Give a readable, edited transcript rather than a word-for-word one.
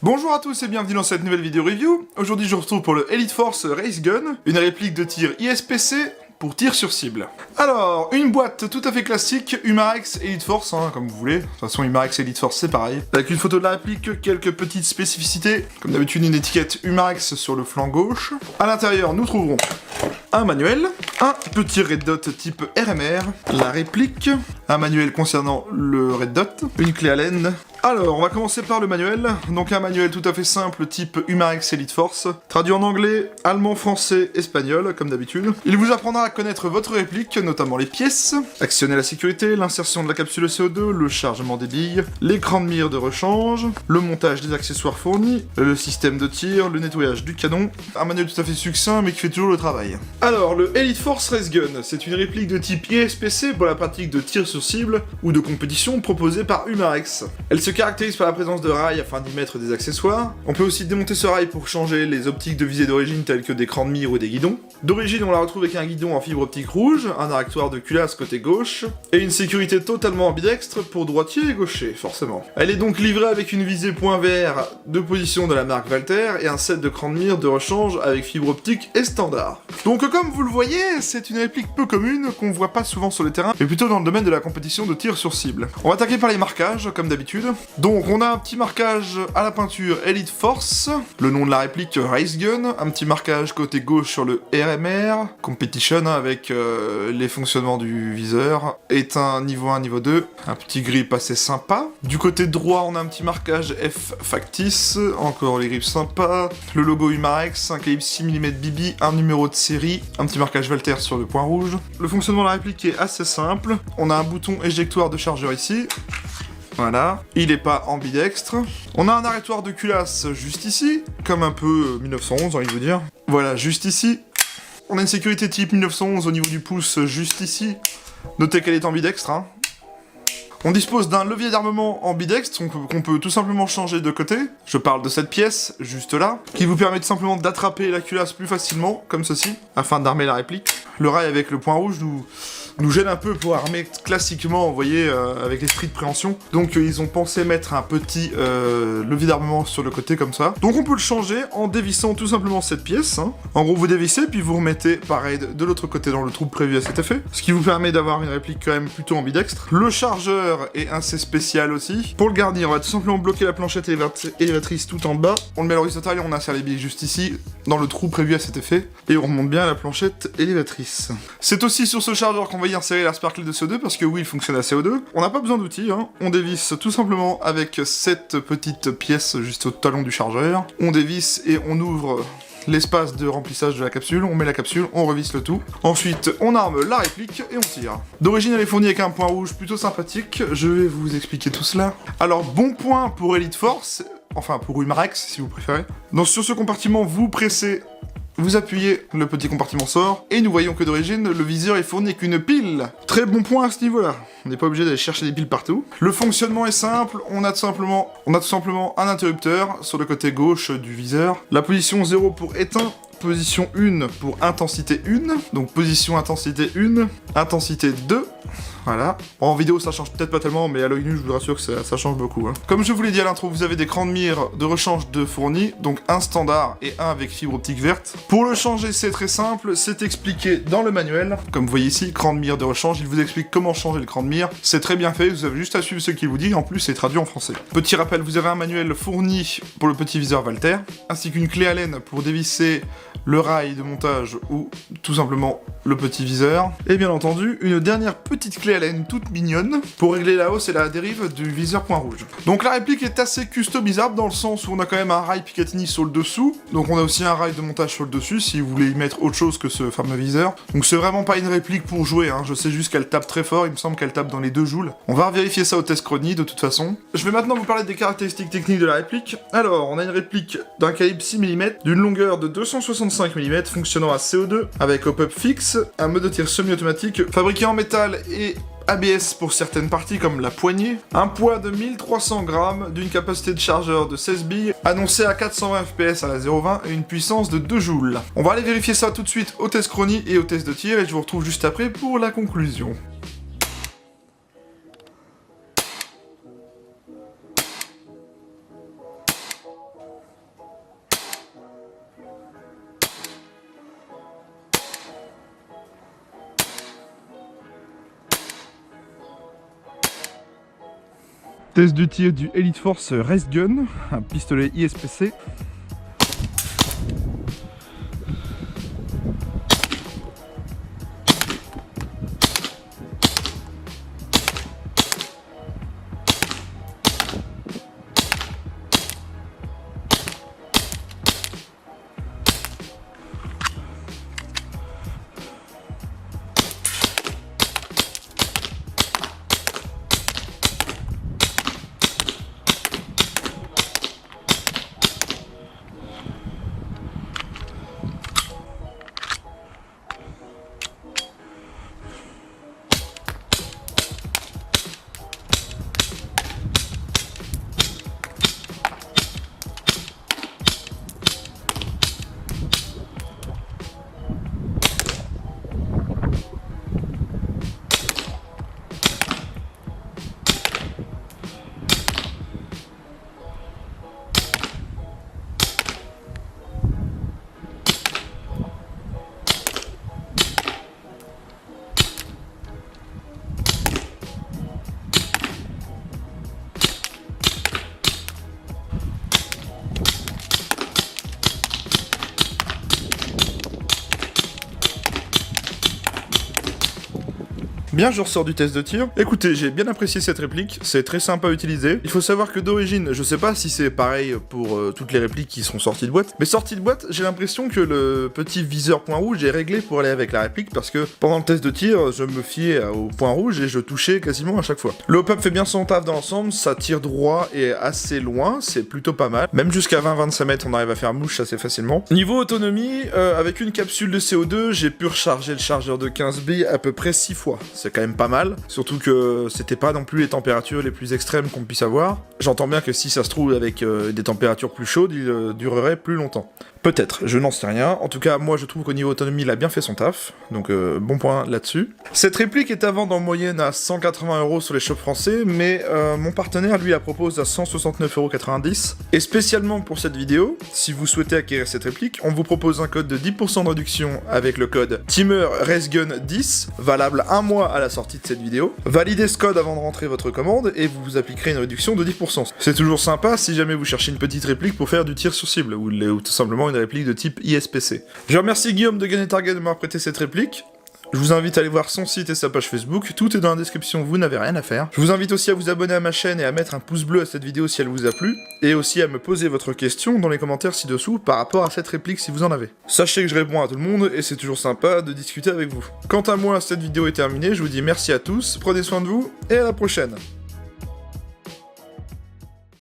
Bonjour à tous et bienvenue dans cette nouvelle vidéo review. Aujourd'hui je vous retrouve pour le Elite Force Race Gun, une réplique de tir ISPC pour tir sur cible. Alors, une boîte tout à fait classique, Umarex Elite Force, comme vous voulez. De toute façon, Umarex Elite Force c'est pareil. Avec une photo de la réplique, quelques petites spécificités. Comme d'habitude, une étiquette Umarex sur le flanc gauche. À l'intérieur, nous trouverons un manuel, un petit red dot type RMR, la réplique, un manuel concernant le red dot, une clé Allen. Alors, on va commencer par le manuel. Donc un manuel tout à fait simple type Umarex Elite Force, traduit en anglais, allemand, français, espagnol, comme d'habitude. Il vous apprendra à connaître votre réplique, notamment les pièces, actionner la sécurité, l'insertion de la capsule CO2, le chargement des billes, l'écran de mire de rechange, le montage des accessoires fournis, le système de tir, le nettoyage du canon. Un manuel tout à fait succinct mais qui fait toujours le travail. Alors, le Elite Force Race Gun, c'est une réplique de type ISPC pour la pratique de tir sur cible ou de compétition proposée par Umarex. Elle se caractérise par la présence de rails afin d'y mettre des accessoires. On peut aussi démonter ce rail pour changer les optiques de visée d'origine telles que des crans de mire ou des guidons. D'origine, on la retrouve avec un guidon en fibre optique rouge, un arrectoir de culasse côté gauche, et une sécurité totalement ambidextre pour droitier et gaucher, forcément. Elle est donc livrée avec une visée point vert de position de la marque Walther et un set de crans de mire de rechange avec fibre optique et standard. Donc comme vous le voyez, c'est une réplique peu commune qu'on voit pas souvent sur le terrain, mais plutôt dans le domaine de la compétition de tir sur cible. On va attaquer par les marquages, comme d'habitude. Donc on a un petit marquage à la peinture Elite Force, le nom de la réplique Race Gun, un petit marquage côté gauche sur le RMR, Competition avec les fonctionnements du viseur, éteint niveau 1, niveau 2, un petit grip assez sympa. Du côté droit on a un petit marquage F factice, encore les grips sympas, le logo Umarex, un calibre 6mm BB, un numéro de série, un petit marquage Walther sur le point rouge. Le fonctionnement de la réplique est assez simple, on a un bouton éjectoire de chargeur ici. Voilà, il est pas ambidextre. On a un arrêtoir de culasse juste ici, comme un peu 1911, j'ai envie de vous dire. Voilà, juste ici. On a une sécurité type 1911 au niveau du pouce, juste ici. Notez qu'elle est ambidextre, On dispose d'un levier d'armement ambidextre qu'on peut tout simplement changer de côté. Je parle de cette pièce, juste là, qui vous permet tout simplement d'attraper la culasse plus facilement, comme ceci, afin d'armer la réplique. Le rail avec le point rouge nous gêne un peu pour armer classiquement, vous voyez, avec l'esprit de préhension. Donc ils ont pensé mettre un petit levier d'armement sur le côté comme ça. Donc on peut le changer en dévissant tout simplement cette pièce. En gros, vous dévissez, puis vous remettez pareil de l'autre côté dans le trou prévu à cet effet. Ce qui vous permet d'avoir une réplique quand même plutôt ambidextre. Le chargeur est assez spécial aussi. Pour le garnir, on va tout simplement bloquer la planchette élévatrice tout en bas. On le met à l'horizontale et on insère les billes juste ici, dans le trou prévu à cet effet. Et on remonte bien la planchette élévatrice. C'est aussi sur ce chargeur qu'on va y insérer la sparkle de CO2 parce que oui, il fonctionne à CO2. On n'a pas besoin d'outils, On dévisse tout simplement avec cette petite pièce juste au talon du chargeur. On dévisse et on ouvre l'espace de remplissage de la capsule, on met la capsule, on revisse le tout. Ensuite, on arme la réplique et on tire. D'origine, elle est fournie avec un point rouge plutôt sympathique. Je vais vous expliquer tout cela. Alors, bon point pour Elite Force, enfin pour Umarex si vous préférez. Donc sur ce compartiment, vous pressez, vous appuyez, le petit compartiment sort, et nous voyons que d'origine, le viseur est fourni avec une pile. Très bon point à ce niveau-là. On n'est pas obligé d'aller chercher des piles partout. Le fonctionnement est simple, on a tout simplement un interrupteur sur le côté gauche du viseur. La position 0 pour éteint, position 1 pour intensité 1, donc position intensité 1, intensité 2, voilà. En vidéo ça change peut-être pas tellement, mais à l'œil nu je vous rassure que ça change beaucoup. Comme je vous l'ai dit à l'intro, vous avez des crans de mire de rechange de fournis, donc un standard et un avec fibre optique verte. Pour le changer c'est très simple, c'est expliqué dans le manuel. Comme vous voyez ici, cran de mire de rechange, il vous explique comment changer le cran de mire. C'est très bien fait, vous avez juste à suivre ce qu'il vous dit, en plus c'est traduit en français. Petit rappel, vous avez un manuel fourni pour le petit viseur Walther, ainsi qu'une clé Allen pour dévisser le rail de montage ou tout simplement le petit viseur. Et bien entendu, une dernière petite clé Allen toute mignonne pour régler la hausse et la dérive du viseur point rouge. Donc la réplique est assez customisable dans le sens où on a quand même un rail Picatinny sur le dessous, donc on a aussi un rail de montage sur le dessus si vous voulez y mettre autre chose que ce fameux viseur. Donc c'est vraiment pas une réplique pour jouer, je sais juste qu'elle tape très fort, il me semble qu'elle tape dans les 2 joules. On va vérifier ça au test chronie de toute façon. Je vais maintenant vous parler des caractéristiques techniques de la réplique. Alors, on a une réplique d'un calibre 6mm, d'une longueur de 265 mm, fonctionnant à CO2, avec hop-up fixe, un mode de tir semi-automatique, fabriqué en métal et ABS pour certaines parties comme la poignée, un poids de 1300 grammes, d'une capacité de chargeur de 16 billes, annoncé à 420 fps à la 0,20 et une puissance de 2 joules. On va aller vérifier ça tout de suite au test chronie et au test de tir et je vous retrouve juste après pour la conclusion. Test de tir du Elite Force Race Gun, un pistolet ISPC. Bien, je ressors du test de tir. Écoutez, j'ai bien apprécié cette réplique, c'est très sympa à utiliser. Il faut savoir que d'origine, je sais pas si c'est pareil pour toutes les répliques qui sont sorties de boîte, mais sorties de boîte, j'ai l'impression que le petit viseur point rouge est réglé pour aller avec la réplique, parce que pendant le test de tir, je me fiais au point rouge et je touchais quasiment à chaque fois. Le hop-up fait bien son taf dans l'ensemble, ça tire droit et assez loin, c'est plutôt pas mal. Même jusqu'à 20-25 mètres, on arrive à faire mouche assez facilement. Niveau autonomie, avec une capsule de CO2, j'ai pu recharger le chargeur de 15 billes à peu près 6 fois. C'est quand même pas mal, surtout que c'était pas non plus les températures les plus extrêmes qu'on puisse avoir. J'entends bien que si ça se trouve avec des températures plus chaudes, il durerait plus longtemps. Peut-être, je n'en sais rien. En tout cas, moi je trouve qu'au niveau autonomie, il a bien fait son taf, donc bon point là-dessus. Cette réplique est à vendre en moyenne à 180 € sur les shops français, mais mon partenaire lui la propose à 169,90 €. Et spécialement pour cette vidéo, si vous souhaitez acquérir cette réplique, on vous propose un code de 10% de réduction avec le code TEAMERRACEGUN10, valable un mois à la sortie de cette vidéo. Validez ce code avant de rentrer votre commande et vous vous appliquerez une réduction de 10%. C'est toujours sympa si jamais vous cherchez une petite réplique pour faire du tir sur cible, ou tout simplement une réplique de type ISPC. Je remercie Guillaume de Gun & Target de m'avoir prêté cette réplique. Je vous invite à aller voir son site et sa page Facebook, tout est dans la description, vous n'avez rien à faire. Je vous invite aussi à vous abonner à ma chaîne et à mettre un pouce bleu à cette vidéo si elle vous a plu, et aussi à me poser votre question dans les commentaires ci-dessous par rapport à cette réplique si vous en avez. Sachez que je réponds à tout le monde et c'est toujours sympa de discuter avec vous. Quant à moi, cette vidéo est terminée, je vous dis merci à tous, prenez soin de vous et à la prochaine.